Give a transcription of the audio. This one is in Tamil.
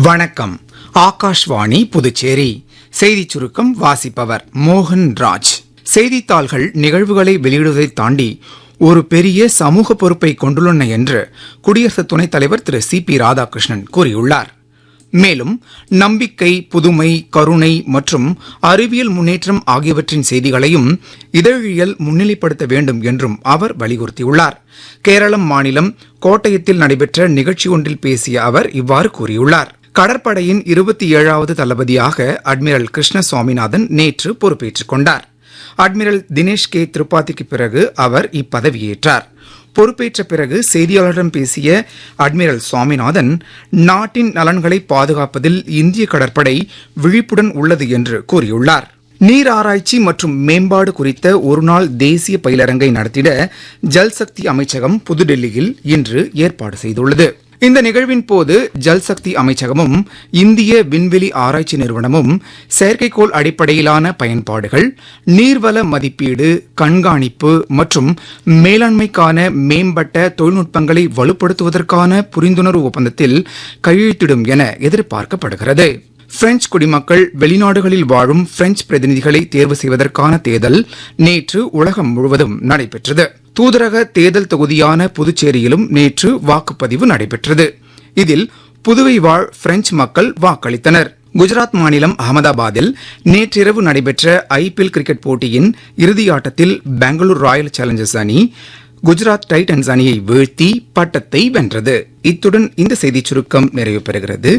வணக்கம். ஆகாஷ்வாணி புதுச்சேரி செய்திச் சுருக்கம் வாசிப்பவர் மோகன் ராஜ். செய்தித்தாள்கள் நிகழ்வுகளை வெளியிடுவதை தாண்டி ஒரு பெரிய சமூக பொறுப்பை கொண்டுள்ளன என்று குடியரசு துணைத் தலைவர் திரு சி.பி. ராதாகிருஷ்ணன் கூறியுள்ளார். மேலும் நம்பிக்கை, புதுமை, கருணை மற்றும் அறிவியல் முன்னேற்றம் ஆகியவற்றின் செய்திகளையும் இதழியல் முன்னிலைப்படுத்த வேண்டும் என்றும் அவர் வலியுறுத்தியுள்ளார். கேரளம் மாநிலம் கோட்டயத்தில் நடைபெற்ற நிகழ்ச்சி ஒன்றில் பேசிய அவர் இவ்வாறு கூறியுள்ளார். கடற்படையின் 27வது தளபதியாக அட்மிரல் கிருஷ்ண சுவாமிநாதன் நேற்று பொறுப்பேற்றுக் கொண்டார். அட்மிரல் தினேஷ் கே திரிபாதிக்கு பிறகு அவர் இப்பதவியேற்றார். பொறுப்பேற்ற பிறகு செய்தியாளர்களிடம் பேசிய அட்மிரல் சுவாமிநாதன், நாட்டின் நலன்களை பாதுகாப்பதில் இந்திய கடற்படை விழிப்புடன் உள்ளது என்று கூறியுள்ளார். நீர் ஆராய்ச்சி மற்றும் மேம்பாடு குறித்த ஒருநாள் தேசிய பயிலரங்கை நடத்திட ஜல்சக்தி அமைச்சகம் புதுடெல்லியில் இன்று ஏற்பாடு செய்துள்ளது. இந்த நிகழ்வின் போது ஜல்சக்தி அமைச்சகமும் இந்திய விண்வெளி ஆராய்ச்சி நிறுவனமும் செயற்கைக்கோள் அடிப்படையிலான பயன்பாடுகள், நீர்வள மதிப்பீடு, கண்காணிப்பு மற்றும் மேலாண்மைக்கான மேம்பட்ட தொழில்நுட்பங்களை வலுப்படுத்துவதற்கான புரிந்துணர்வு ஒப்பந்தத்தில் கையெழுத்திடும் என எதிர்பார்க்கப்படுகிறது. பிரெஞ்சு குடிமக்கள் வெளிநாடுகளில் வாழும் பிரெஞ்சு பிரதிநிதிகளை தேர்வு செய்வதற்கான தேர்தல் நேற்று உலகம் முழுவதும் நடைபெற்றது. தூதரக தேர்தல் தொகுதியான புதுச்சேரியிலும் நேற்று வாக்குப்பதிவு நடைபெற்றது. இதில் புதுவை வாழ் பிரெஞ்சு மக்கள் வாக்களித்தனர். குஜராத் மாநிலம் அகமதாபாத்தில் நேற்றிரவு நடைபெற்ற IPL கிரிக்கெட் போட்டியின் இறுதியாட்டத்தில் பெங்களூரு ராயல் சேலஞ்சர்ஸ் அணி குஜராத் டைட்டன்ஸ் அணியை வீழ்த்தி பட்டத்தை வென்றது. இத்துடன் இந்த செய்திச் சுருக்கம் நிறைவு பெறுகிறது.